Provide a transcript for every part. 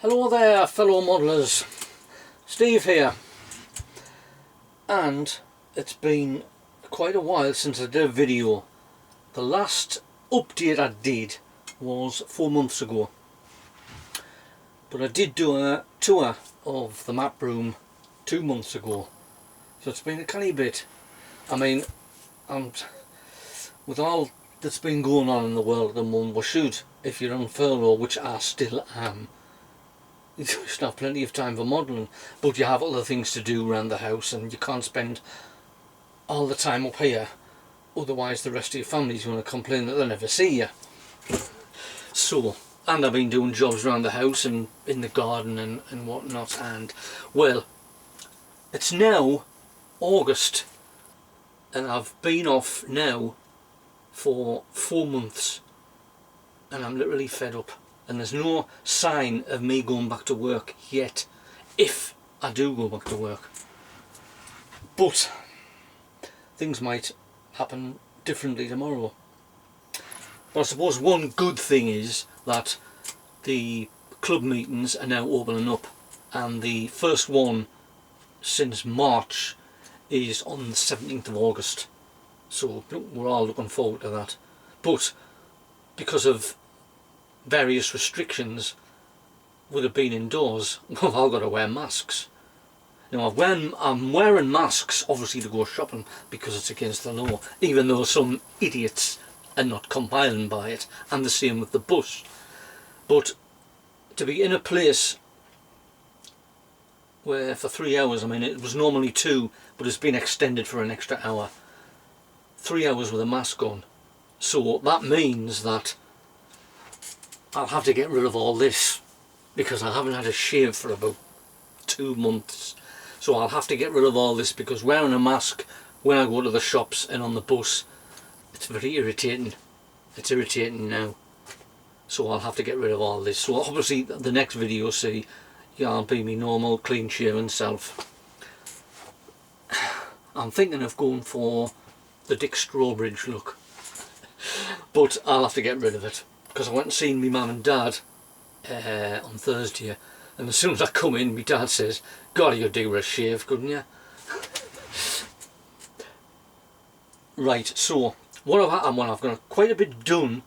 Hello there fellow modelers, Steve here, and it's been quite a while since I did a video. The last update I did was 4 months ago, but I did do a tour of the map room 2 months ago, so it's been a tiny bit. I mean, with all that's been going on in the world at the moment, well shoot, if you're on furlough, which I still am, you should have plenty of time for modelling, but you have other things to do around the house and you can't spend all the time up here, otherwise the rest of your family's going to complain that they never see you. So, and I've been doing jobs around the house and in the garden and whatnot, and well, it's now August and I've been off now for 4 months and I'm literally fed up. And there's no sign of me going back to work yet, if I do go back to work. But things might happen differently tomorrow. But I suppose one good thing is that the club meetings are now opening up, and the first one since March is on the 17th of August. So we're all looking forward to that. But because of various restrictions would have been indoors, well, I've got to wear masks. Now I'm wearing masks obviously to go shopping because it's against the law, even though some idiots are not compiling by it, and the same with the bus. But to be in a place where for 3 hours, I mean it was normally 2 but it's been extended for an extra hour, 3 hours with a mask on, so that means that I'll have to get rid of all this because I haven't had a shave for about 2 months. So I'll have to get rid of all this because wearing a mask when I go to the shops and on the bus, it's very irritating. It's irritating now. So I'll have to get rid of all this. So obviously the next video, see, yeah, I'll be me normal clean shaven self. I'm thinking of going for the Dick Strawbridge look, but I'll have to get rid of it. Because I went and seen my mum and dad on Thursday, and as soon as I come in, my dad says, "God, you could do with a shave, couldn't you?" Right, so what I've had, well, I've got quite a bit done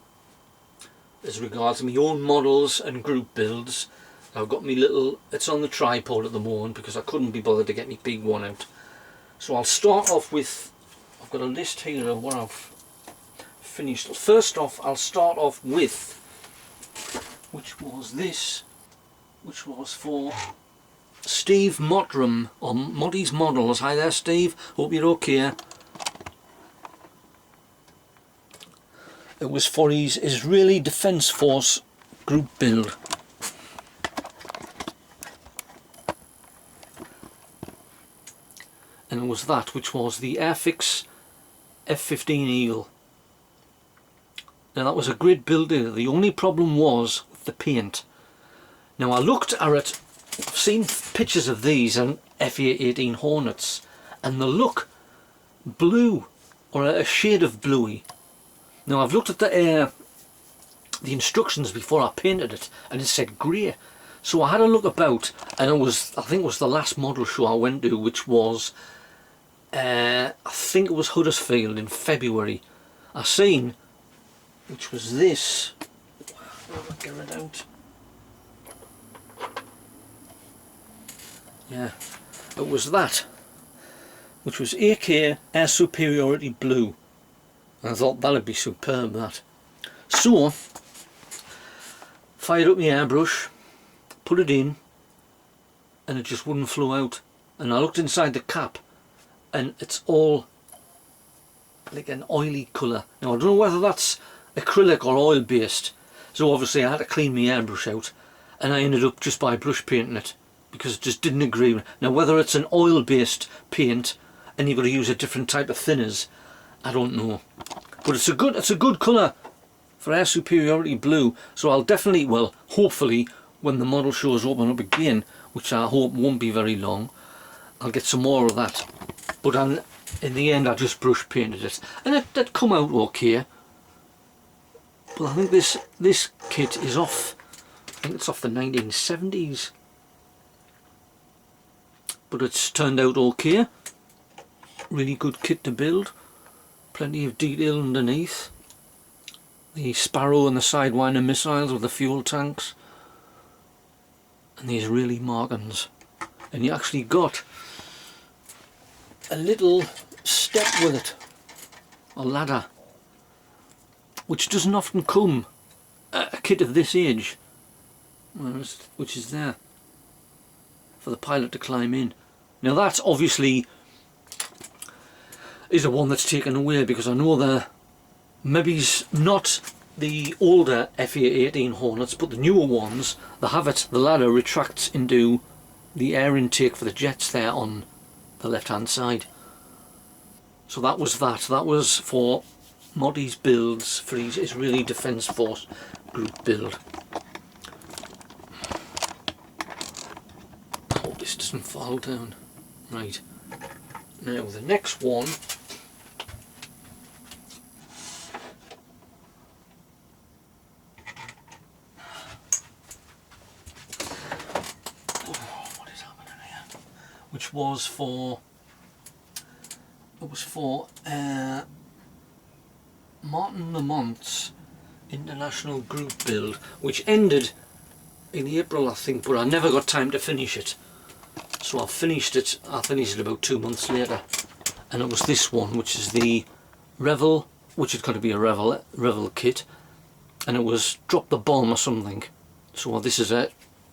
as regards my own models and group builds. I've got me little, it's on the tripod at the moment because I couldn't be bothered to get my big one out. So I'll start off with, I've got a list here of what I've finished. First off, I'll start off with, which was this, which was for Steve Mottram, or Moddy's Models. Hi there Steve, hope you're okay. It was for his Israeli Defence Force group build. And it was that, which was the Airfix F15 Eagle. Now that was a great build. The only problem was with the paint. Now I looked at it, I've seen pictures of these and F18 Hornets, and they look blue, or a shade of bluey. Now I've looked at the instructions before I painted it, and it said grey. So I had a look about, and it was, I think it was the last model show I went to, which was, I think it was Huddersfield in February. I seen, which was this, I'll get it out, yeah, it was that, which was AK Air Superiority Blue. I thought that'd be superb, that. So, fired up my airbrush, put it in, and it just wouldn't flow out. And I looked inside the cap, and it's all like an oily colour. Now I don't know whether that's acrylic or oil based, so obviously I had to clean my airbrush out, and I ended up just by brush painting it because it just didn't agree with. Now whether it's an oil based paint and you've got to use a different type of thinners, I don't know, but it's a good colour for Air Superiority Blue. So I'll definitely, well, hopefully when the model shows open up again, which I hope won't be very long, I'll get some more of that. But in the end I just brush painted it, and it come out okay. But I think this kit is off think it's off the 1970s, but it's turned out okay. Really good kit to build, plenty of detail underneath. The Sparrow and the Sidewinder missiles with the fuel tanks, and these really markings. And you actually got a little step with it, a ladder, which doesn't often come a kit of this age, which is there for the pilot to climb in. Now that's obviously is a one that's taken away, because I know the maybe not the older F18 Hornets, but the newer ones, they have it, the ladder retracts into the air intake for the jets there on the left hand side. So that was for Moddy's builds for his Israeli Defence Force group build. I hope this doesn't fall down. Right, now the next one which was for Martin Lamont's international group build, which ended in April I think, but I never got time to finish it, so I finished it about 2 months later, and it was this one, which is the Revell, which is going to be a Revell kit, and it was drop the bomb or something. So this is in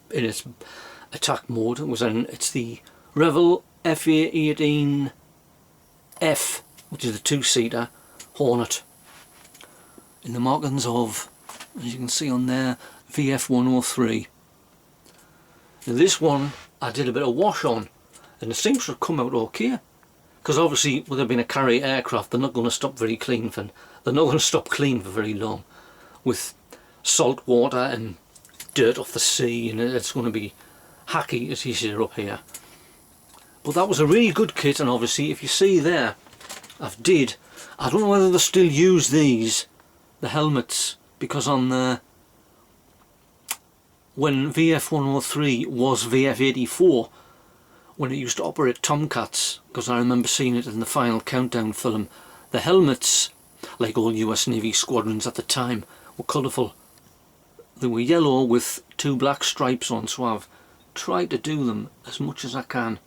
its attack mode. It's the Revell F18 F, which is the 2-seater Hornet, in the markings of, as you can see on there, VF103. Now this one I did a bit of wash on, and it seems to have come out okay, because obviously with there being a carrier aircraft, they're not going to stop clean for very long, with salt water and dirt off the sea, and it's going to be hacky as you see it up here. But that was a really good kit, and obviously if you see there, I don't know whether they still use the helmets, because on the when VF103 was VF84, when it used to operate Tomcats, because I remember seeing it in the Final Countdown film, the helmets, like all US Navy squadrons at the time, were colourful. They were yellow with 2 black stripes on, so I've tried to do them as much as I can,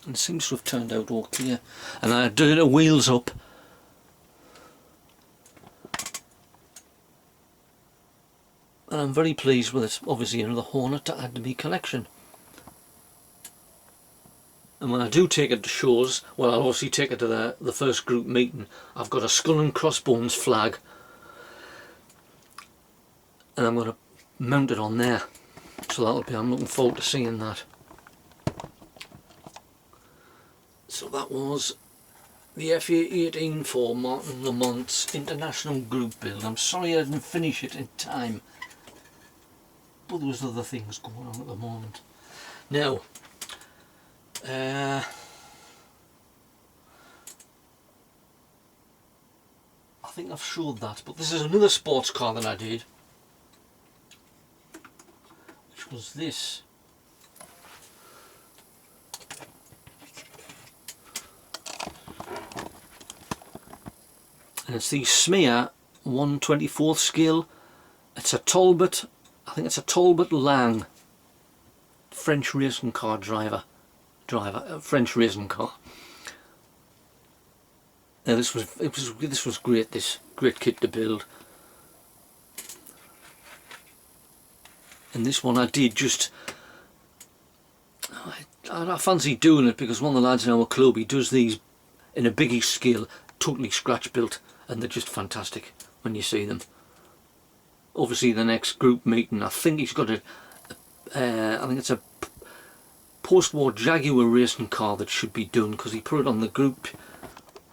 and it seems to have turned out okay. And I did the wheels up, and I'm very pleased with it. Obviously another Hornet to add to my collection. And when I do take it to shows, well, I'll obviously take it to the first group meeting, I've got a Skull and Crossbones flag, and I'm going to mount it on there. So I'm looking forward to seeing that. So that was the F18 for Martin Lamont's international group build. I'm sorry I didn't finish it in time, but there was other things going on at the moment. Now, I think I've showed that, but this is another sports car that I did, which was this. And it's the Smear 1/24th scale. It's a Talbot, I think it's a Talbot Lang, French racing car French racing car. Now this was great. This great kit to build. And this one I did just, I fancy doing it because one of the lads in our club, he does these in a biggie scale, totally scratch built, and they're just fantastic when you see them. Obviously the next group meeting, I think he's got I think it's a post-war Jaguar racing car that should be done, because he put it on the group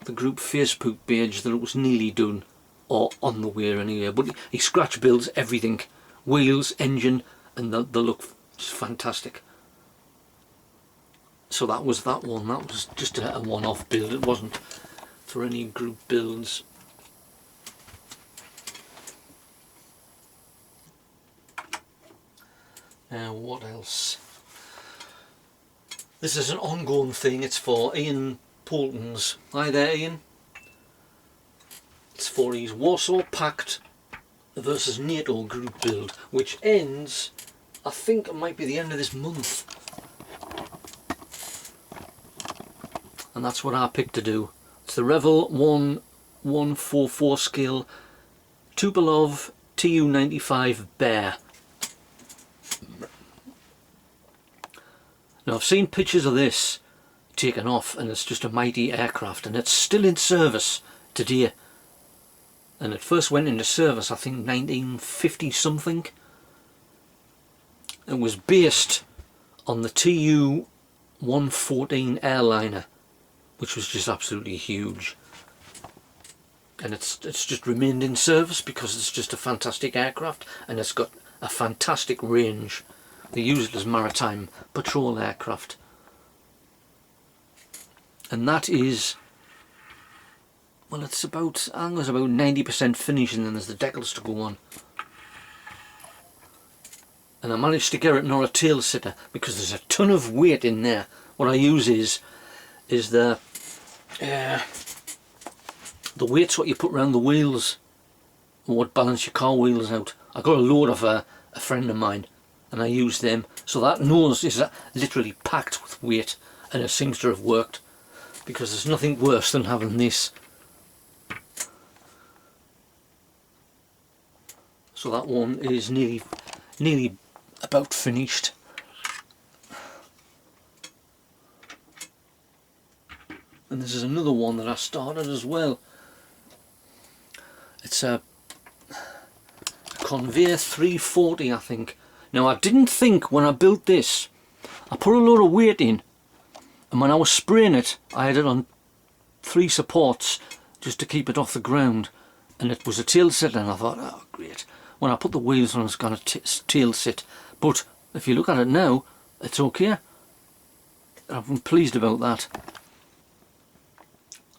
Facebook page that it was nearly done, or on the way anyway. But he scratch builds everything, wheels, engine, and they look just fantastic. So that was that one. That was just a one-off build. It wasn't for any group builds. What else? This is an ongoing thing. It's for Ian Poulton's. Hi there, Ian. It's for his Warsaw Pact versus NATO group build, which ends, I think it might be the end of this month. And that's what I picked to do. It's the Revell 1144 scale Tupolev Tu-95 Bear. Now I've seen pictures of this taken off, and it's just a mighty aircraft, and it's still in service today. And it first went into service, I think, 1950 something. It was based on the Tu-114 airliner, which was just absolutely huge. And it's just remained in service because it's just a fantastic aircraft, and it's got a fantastic range. They use it as maritime patrol aircraft. And that is, well, it's about, I think it's about 90% finished, and then there's the decals to go on. And I managed to get it not a tail sitter because there's a ton of weight in there. What I use is the weights what you put around the wheels, and what balance your car wheels out. I got a load of a friend of mine, and I use them, so that nose is literally packed with weight, and it seems to have worked, because there's nothing worse than having this. So that one is nearly about finished. And this is another one that I started as well. It's a Conveyor 340, I think. Now I didn't think when I built this, I put a load of weight in, and when I was spraying it, I had it on 3 supports just to keep it off the ground, and it was a tail sitter, and I thought, oh great, when I put the wheels on it's going to tail sit. But if you look at it now, it's okay. I'm pleased about that.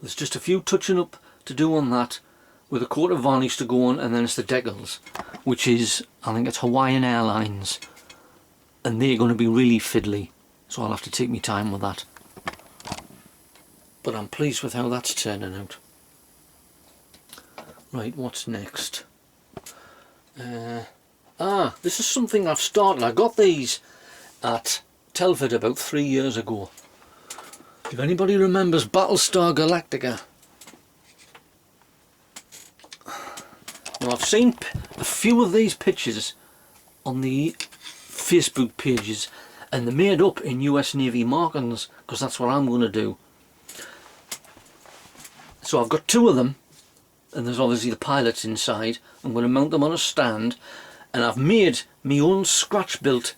There's just a few touching up to do on that, with a coat of varnish to go on, and then it's the decals, which is, I think it's Hawaiian Airlines, and they're going to be really fiddly, so I'll have to take my time with that. But I'm pleased with how that's turning out. Right, what's next? This is something I've started. I got these at Telford about 3 years ago. If anybody remembers Battlestar Galactica. Now I've seen a few of these pictures on the Facebook pages, and they're made up in US Navy markings, because that's what I'm going to do. So I've got 2 of them, and there's obviously the pilots inside. I'm going to mount them on a stand, and I've made my own scratch built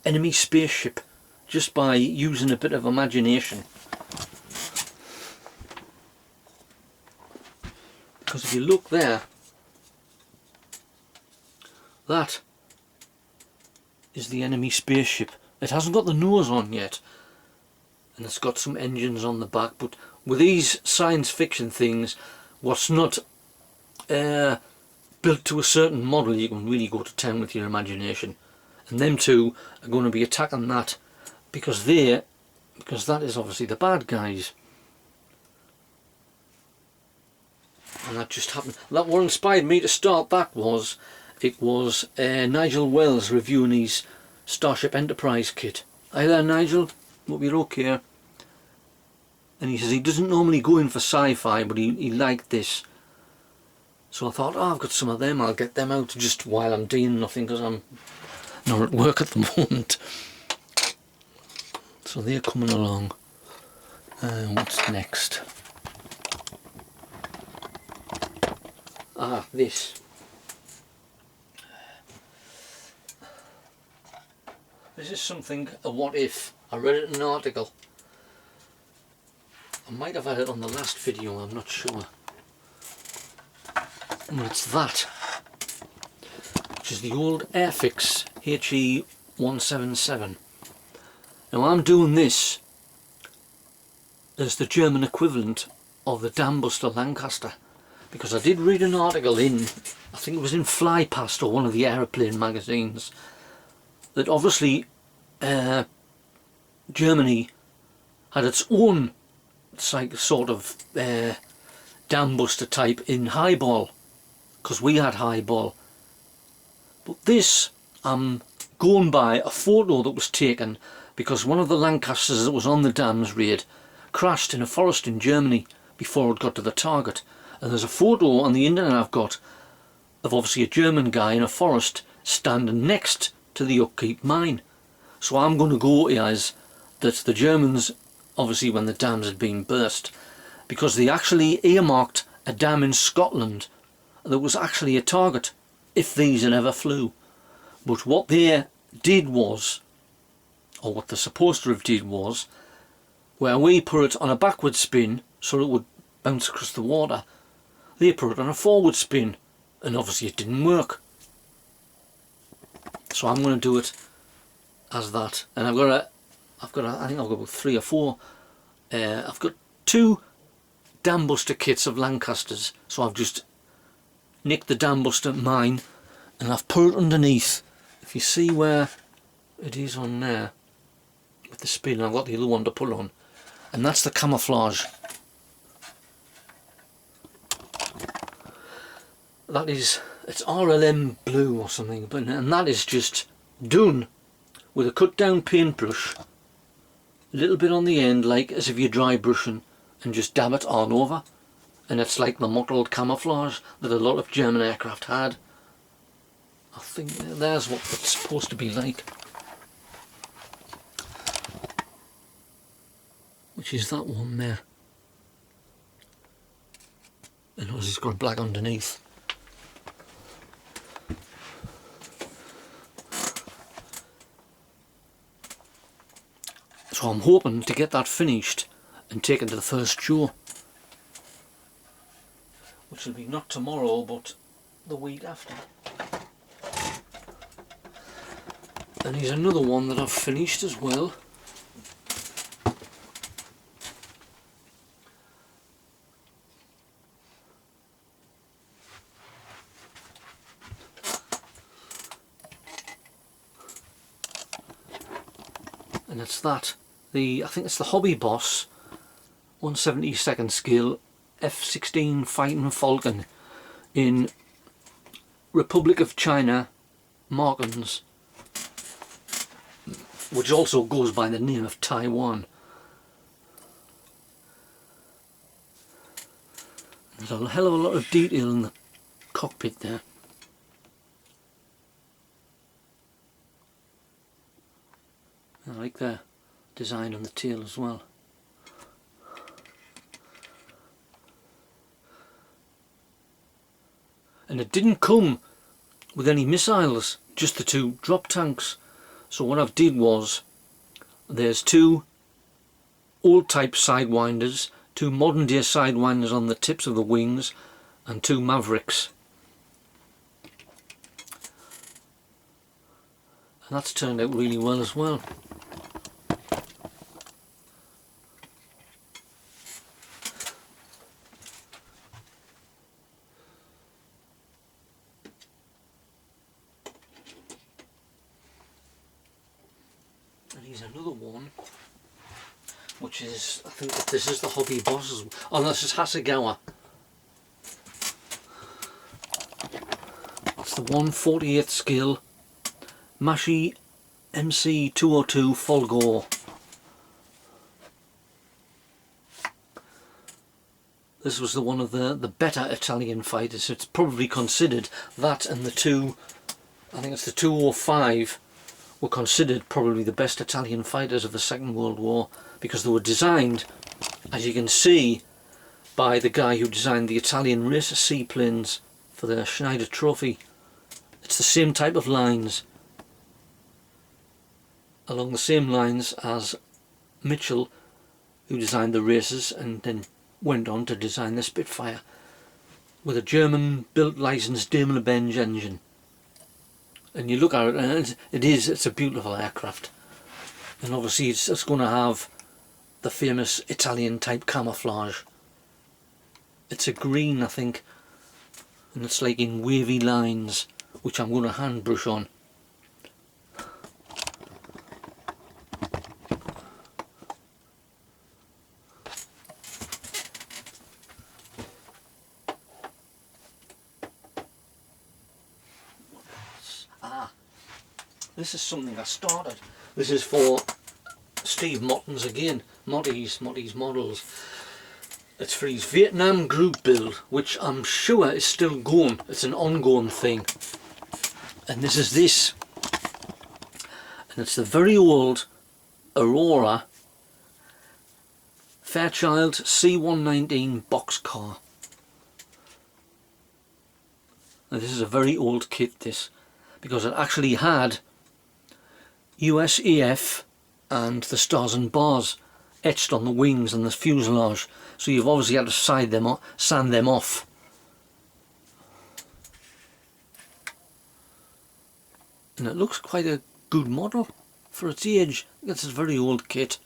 enemy spaceship just by using a bit of imagination. Because if you look there, that is the enemy spaceship. It hasn't got the nose on yet, and it's got some engines on the back, but with these science fiction things, what's not built to a certain model, you can really go to town with your imagination. And them 2 are going to be attacking that, because that is obviously the bad guys. And that just happened. That what inspired me to start that was, it was Nigel Wells reviewing his Starship Enterprise kit. Hi there, Nigel, hope you're okay. And he says he doesn't normally go in for sci-fi, but he liked this. So I thought, oh, I've got some of them, I'll get them out just while I'm doing nothing, because I'm not at work at the moment. So they're coming along. What's next? This. This is something, a what if. I read it in an article. I might have had it on the last video, I'm not sure. But it's that, which is the old Airfix HE177. Now I'm doing this as the German equivalent of the Dambuster Lancaster, because I did read an article in, I think it was in Flypast or one of the aeroplane magazines, that obviously Germany had its own sort of dam buster type in highball, because we had highball. But this, I'm going by a photo that was taken because one of the Lancasters that was on the dams raid crashed in a forest in Germany before it got to the target. And there's a photo on the internet I've got of obviously a German guy in a forest standing next to the upkeep mine. So I'm going to go as that the Germans, obviously when the dams had been burst, because they actually earmarked a dam in Scotland that was actually a target if these had ever flew. But what they did was, or what they're supposed to have did was, where we put it on a backward spin so it would bounce across the water, they put it on a forward spin, and obviously it didn't work. So I'm going to do it as that, and I've got I think I've got about 3 or 4. I've got 2 dam buster kits of Lancasters, so I've just nicked the dam buster mine and I've put it underneath. If you see where it is on there with the spin, I've got the other one to put on, and that's the camouflage. That is, it's RLM blue or something, but and that is just done with a cut down paintbrush, a little bit on the end like as if you're dry brushing, and just dab it all over, and it's like the mottled camouflage that a lot of German aircraft had. I think there's what it's supposed to be like, which is that one there, and obviously it's got black underneath. So I'm hoping to get that finished and taken to the first show, which will be not tomorrow but the week after. And here's another one that I've finished as well. And it's that. I think it's the Hobby Boss 172nd scale F16 Fighting Falcon in Republic of China markings, which also goes by the name of Taiwan. There's a hell of a lot of detail in the cockpit there. I like the design on the tail as well. And it didn't come with any missiles, just the 2 drop tanks. So what I've did was, there's 2 old type sidewinders, 2 modern day sidewinders on the tips of the wings, and 2 Mavericks. And that's turned out really well as well. And here's another one, which is, I think that this is the Hobby Boss. Oh, no, this is Hasagawa. It's the 1/48th scale Mashi MC202 Folgore. This was one of the better Italian fighters. It's probably considered, that and the 2, I think it's the 205, were considered probably the best Italian fighters of the Second World War, because they were designed, as you can see, by the guy who designed the Italian racer seaplanes for the Schneider Trophy. It's the same type of lines, along the same lines as Mitchell, who designed the racers and then went on to design the Spitfire, with a German built licensed Daimler-Benz engine. And you look at it and it's a beautiful aircraft, and obviously it's going to have the famous Italian type camouflage. It's a green, I think, and it's like in wavy lines, which I'm going to hand brush on. This is something I started. This is for Steve Motton's again, Motty's Models. It's for his Vietnam group build, which I'm sure is still going. It's an ongoing thing. And this is this. And it's the very old Aurora Fairchild C119 boxcar. Now this is a very old kit, this, because it actually had USAF and the stars and bars etched on the wings and the fuselage, so you've obviously had to sand them off. And it looks quite a good model for its age. It's a very old kit.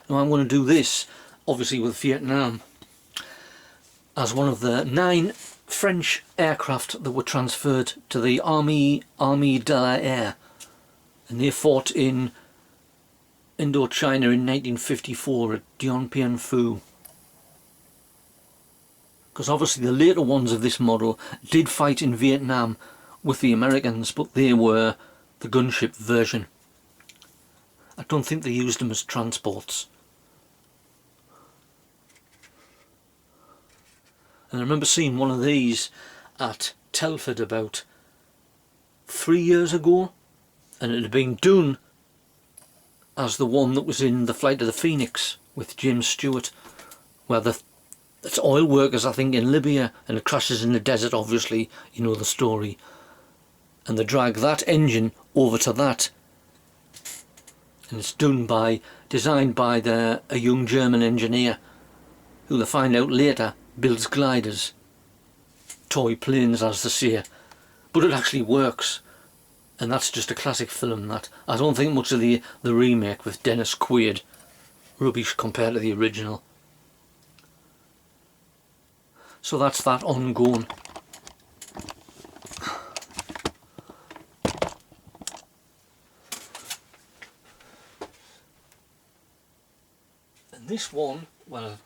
Now I'm going to do this obviously with Vietnam as one of the 9 French aircraft that were transferred to the Armée de l'Air, and they fought in Indochina in 1954 at Dien Bien Phu. Because obviously the later ones of this model did fight in Vietnam with the Americans, but they were the gunship version. I don't think they used them as transports. And I remember seeing one of these at Telford about 3 years ago, and it had been done as the one that was in The Flight of the Phoenix with James Stewart, where it's oil workers, I think, in Libya, and it crashes in the desert. Obviously, you know the story, and they drag that engine over to that, and it's designed by a young German engineer who they find out later builds gliders, toy planes as they say, but it actually works. And that's just a classic film. That I don't think much of the remake with Dennis Quaid, rubbish compared to the original. So that's that ongoing. And this one, well,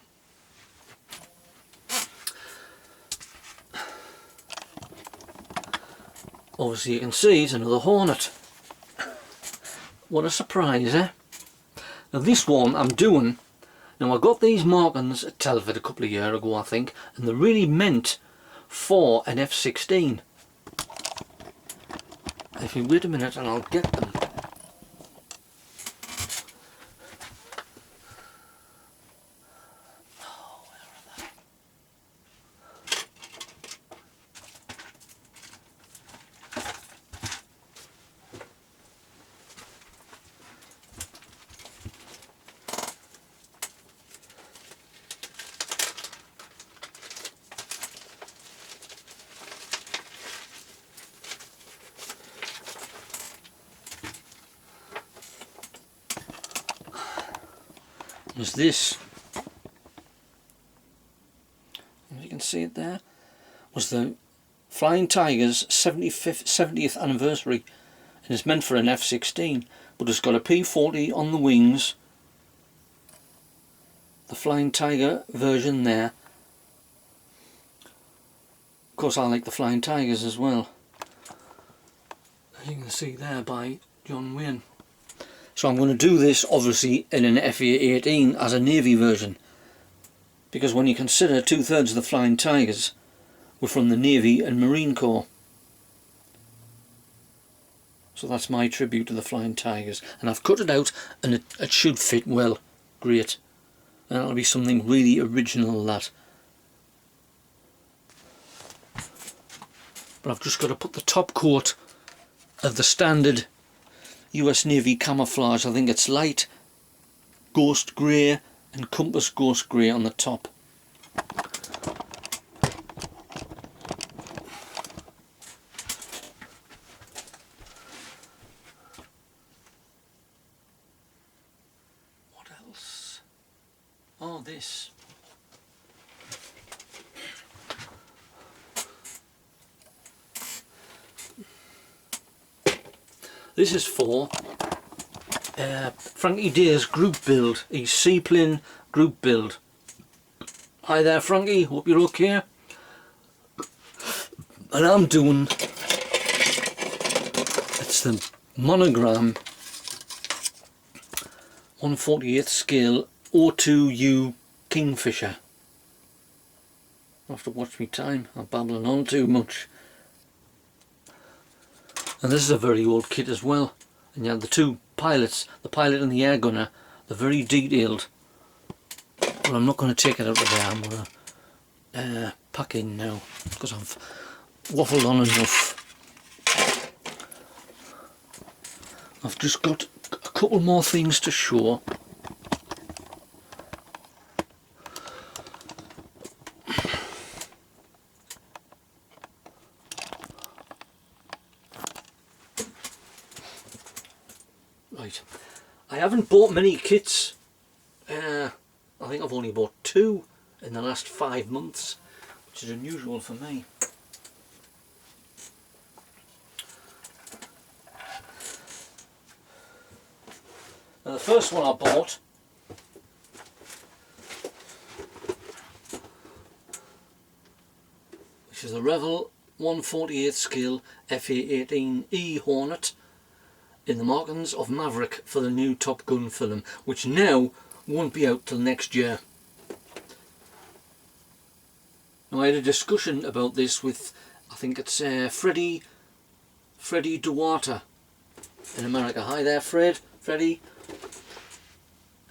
obviously you can see it's another Hornet. What a surprise, eh? Now this one I'm doing, now I got these markings at Telford a couple of years ago I think, and they're really meant for an F16. If you wait a minute and I'll get them. Was this, as you can see it there, was the Flying Tiger's 70th anniversary, and it's meant for an F16, but it's got a P40 on the wings, the Flying Tiger version there. Of course I like the Flying Tigers as well, as you can see there by John Wayne. So I'm going to do this obviously in an F18 as a Navy version, because when you consider 2/3 of the Flying Tigers were from the Navy and Marine Corps. So that's my tribute to the Flying Tigers, and I've cut it out and it should fit well. Great. And that'll be something really original, that. But I've just got to put the top coat of the standard US Navy camouflage. I think it's light ghost grey and compass ghost grey on the top. What else? Oh, this. This is for Frankie Day's group build, his seaplane group build. Hi there Frankie, hope you're okay. And I'm doing, it's it's the Monogram 1/48 scale O2U Kingfisher. I have to watch me time, I'm babbling on too much. And this is a very old kit as well. And you have the two pilots, the pilot and the air gunner. They're very detailed. But I'm not going to take it out of there. I'm going to pack in now because I've waffled on enough. I've just got a couple more things to show. Right, I haven't bought many kits. I think I've only bought 2 in the last 5 months, which is unusual for me. Now the first one I bought which is the Revell 1/48 scale F18 Hornet in the markings of Maverick for the new Top Gun film, which now won't be out till next year. Now I had a discussion about this with, I think it's Freddie Duarte in America. Hi there Freddie.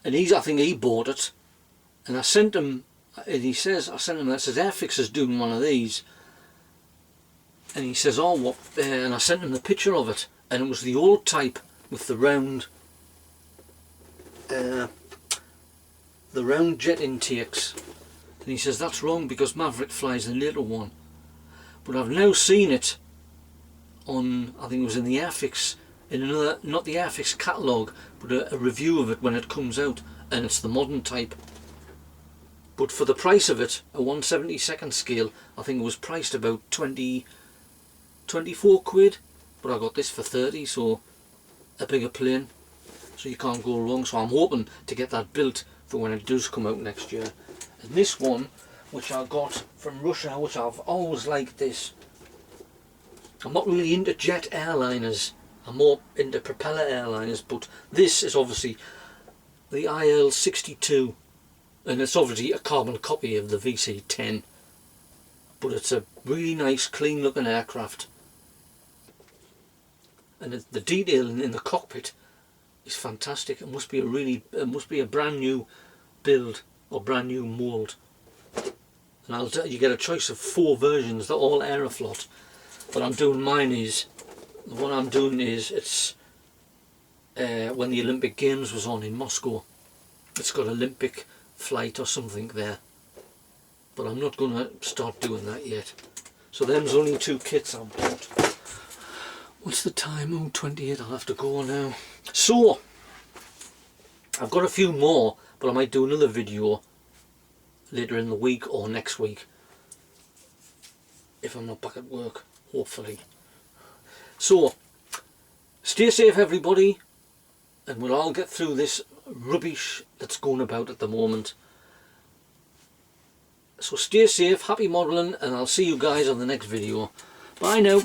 And I think he bought it, and I sent him, and he says, that says Airfix is doing one of these, and he says, oh what, and I sent him the picture of it, and it was the old type with the round jet intakes, and he says that's wrong because Maverick flies the little one. But I've now seen it on, I think it was in the Airfix, in another, not the Airfix catalogue, but a review of it when it comes out, and it's the modern type. But for the price of it, a 1/72 scale, I think it was priced about 24 quid, but I got this for 30, so a bigger plane, so you can't go wrong. So I'm hoping to get that built for when it does come out next year. And this one, which I got from Russia, which I've always liked this. I'm not really into jet airliners, I'm more into propeller airliners, but this is obviously the IL-62, and it's obviously a carbon copy of the VC-10, but it's a really nice clean looking aircraft, and the detail in the cockpit is fantastic. It must be a brand new build or brand new mould. And I'll tell you, you get a choice of 4 versions. They're all Aeroflot, but I'm doing mine is, the one I'm doing is, it's when the Olympic Games was on in Moscow. It's got Olympic flight or something there, but I'm not going to start doing that yet. So them's only 2 kits I've bought. What's the time? Oh, 28, I'll have to go now. So I've got a few more, but I might do another video later in the week or next week if I'm not back at work, hopefully. So stay safe everybody, and we'll all get through this rubbish that's going about at the moment. So stay safe, happy modelling, and I'll see you guys on the next video. Bye now.